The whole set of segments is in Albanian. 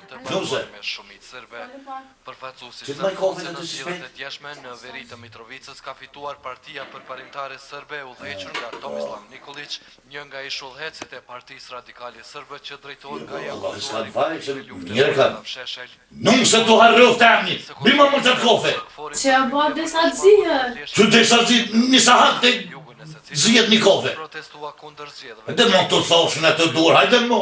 të bashkuar me shumicë serbe. Përfaqësuesi i në zgjedhjet e djeshme në veri të Mitrovicës ka fituar Partia Përparimtare Serbe udhëhequr nga Tomislav Nikolić, një nga ishullhecit e Partisë Radikale Serbe që drejtohet nga Nuk se të harrëf të amni, bima më të kofe. Që a ba desa të zihët? Që desa të zihët, një sahat të zihët një kofe. Hajde mo të thoshën e të dur, hajde mo.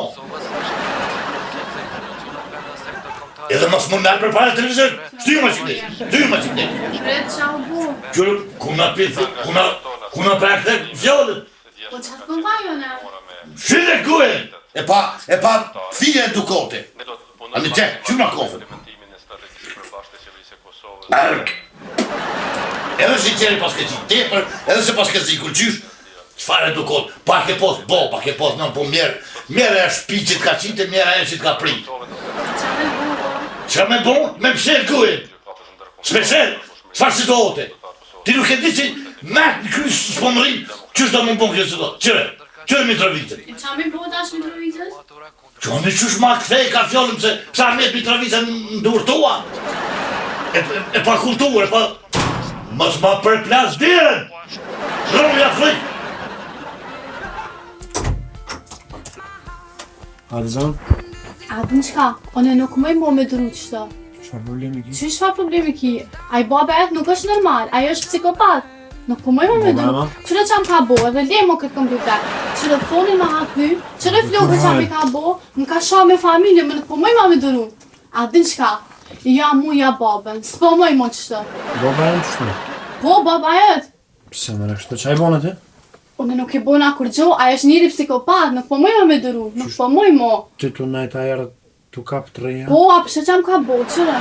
Edhe mos më nërë për para televizor, shtyju ma që këtë. Red qa u bu? Qërë, kuna për këtë fjallët. Po që të këmbajo në? Shide kuhe, e pa fije në dukote. A në që, që ma kofe. Edhe se qeri pas ke qitë tepër, edhe se pas ke zikur qysh, qëfar e dukot, pak e pos, pak e pos, po mjerë e shpicit ka qitë, mjerë e qit ka prit. Qa me bo? Me pësher kuhin. Spesher, qëfar situate? Ti nuk e di që mërë në krysë s'po më rinë, qësh do më bon kjo situate? Qëre Mitrovicën? E qa me bo dash Mitrovicës? Qa me qësh ma këthej ka fjallëm se sa Ahmet Mitrovicën ndurtua. E pa kulturë, e pa... Mos ma përplas dirën! Rëmja frikë! Adzon? Adën qka? One nuk mëj mo me dru qëto. Qëfar problemi ki? Qëfar problemi ki? Aj baba et nuk është normal, aj është psikopat. Nuk po mëj mo me dru. Qëre qam ka bo, edhe lemo këtë kompjuter. Qëre fonin ma hathy, qëre flokë qam i ka bo, më ka sha me familje, më nuk po mëj mo me dru. Adën qka? Ja mu ja babën, s'po mëj mo qëto. Baba e në qëto? Po, baba et. Pse më në kështë, qa i bonë ti? Unë nuk i bona kur gjo, ajo është njëri psikopat, nuk po mëj mo me dru, nuk po mëj mo. Ti tu najt a erë tu kap të reja? Po, a përse qam ka bo, qëre?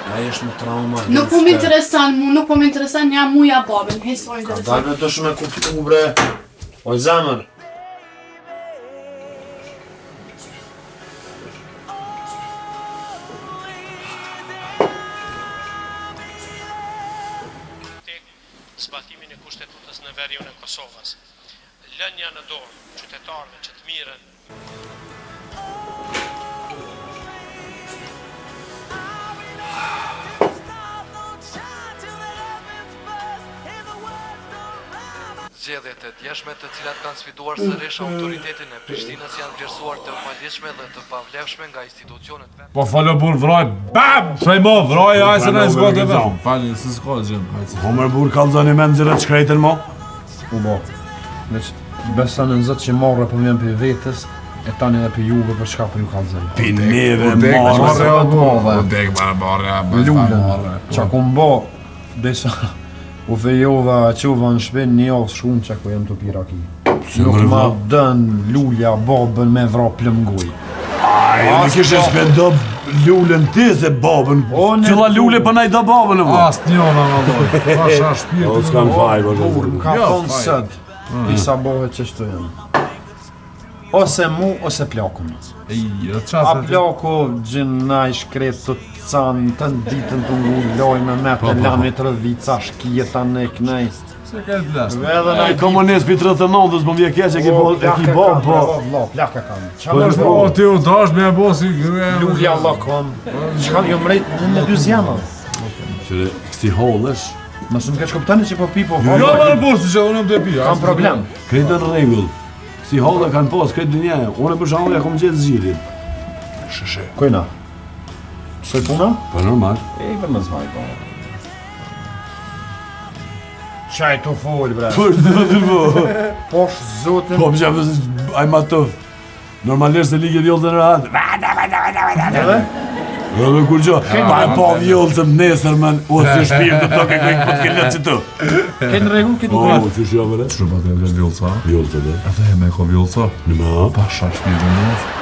A jesh në trauma? Nuk po më interesan mu, nuk po më interesan ja mu ja babën, hej s'po Ka interesan. dalë me të shumë e kuptu, bre. O zemër. Zbatimin e kushtetutës në veriun e Kosovës, lënja në dorë qytetarëve që të mirën. Zgjedhjet e djeshme të cilat kanë sfiduar sërish autoritetin e Prishtinës janë vlerësuar të palishme dhe të pavlefshme nga institucionet vetë. Po falë burë vroj, bam! Shaj mo, vroj, ajse në zgotë e vetë. Falë, se s'ka gjëmë, Homer burë kalzoni me nëzire të shkrejten mo? U bo. Veç besa në nëzët që morre për mjen për vetës, e tani dhe për juve për shka për ju kalzoni. Pi neve marre. o dek barë, Lullën, qa ku mbo, besa... U fejova qova në shpen një osë shumë që ku jem të piraki. Nuk ma dën lullja babën me vra plëmguj. Ajo në kishe spendo lullën ti se babën. Cila lullë për najda babën e më? Asë njona në dojë, pasha shpirë. O s'kan faj, bërë. Ka thonë sët, isa bohet që shtu jem. Ose mu, ose plakun. A plaku gjëna i shkret të canë të ditën të ngulloj me me të lamit rëdhica shkjeta në e knej. Se ka të blasë. E komunist për 39-ës, më vje keq e ki bo, po. Plaka kam. Po ti u dash me e bo si gërë. Lullja Allah kam. Shkan jo mrejt në 2 zjama. Qëre, kësi holësh. Mësë më keq kuptani që po pi po Jo më në bursi që unë më të pi. Kam problem. Krejtë në regull. Kësi holë kanë pos, krejtë dënje. Unë për shumë ja kom gjithë zgjidit. Sheshe. Kojna? Soj puna? Po normal. E i për më zmaj, po. Qaj të folë, bre. Për të po. Posh zotin. Po më që ajma të normalisht se ligje vjollë të në ratë. Edhe? Edhe kur gjo, pa e pa vjollë të më nesër men, o si shpirë të toke kojnë po të këllët që të. Kënë regull këtë O, gratë? që shjo vëre? Që pa të e vjollëca? Vjollë të dhe. E të e me ko vjollëca? Në ma? Pasha shpirë në nësë.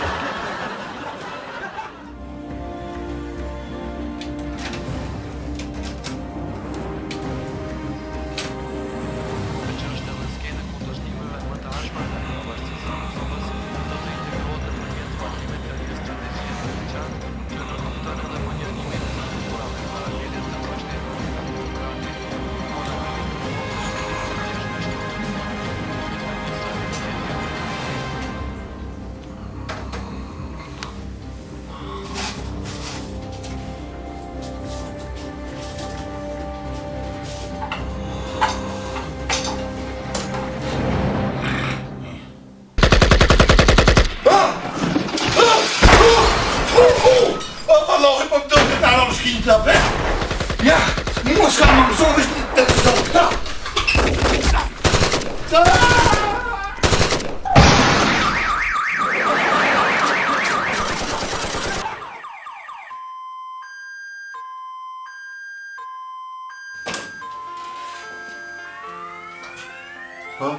Ha?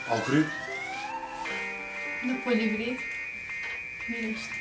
A u kry? Në polivrit. Mirë është.